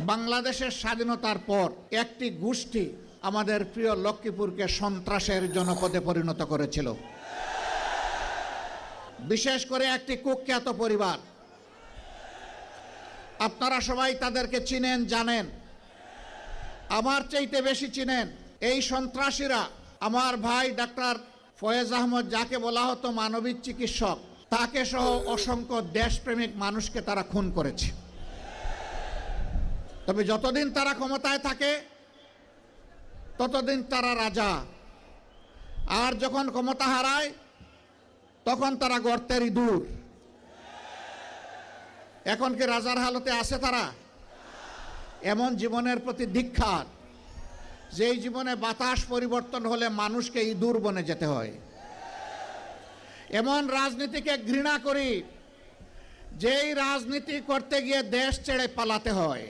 বাংলাদেশের স্বাধীনতার পর একটি গোষ্ঠী আমাদের প্রিয় লক্ষ্মীপুরকে সন্ত্রাসের জনপদে পরিণত করেছিল। বিশেষ করে একটি কুখ্যাত পরিবার, আপনারা সবাই তাদেরকে চিনেন, জানেন, আমার চাইতে বেশি চিনেন। এই সন্ত্রাসীরা আমার ভাই ডাক্তার ফয়েজ আহমদ, যাকে বলা হতো মানবিক চিকিৎসক, তাকে সহ অসংখ্য দেশপ্রেমিক মানুষকে তারা খুন করেছে। তবে যতদিন তারা ক্ষমতায় থাকে ততদিন তারা রাজা, আর যখন ক্ষমতা হারায় তখন তারা গর্তের ইঁদুর। এখন কি রাজার হালতে আছে তারা? এমন জীবনের প্রতি ধিক্কার, যেই জীবনে বাতাস পরিবর্তন হলে মানুষকে ইঁদুর বনে যেতে হয়। এমন রাজনীতিকে ঘৃণা করি, যেই রাজনীতি করতে গিয়ে দেশ ছেড়ে পালাতে হয়।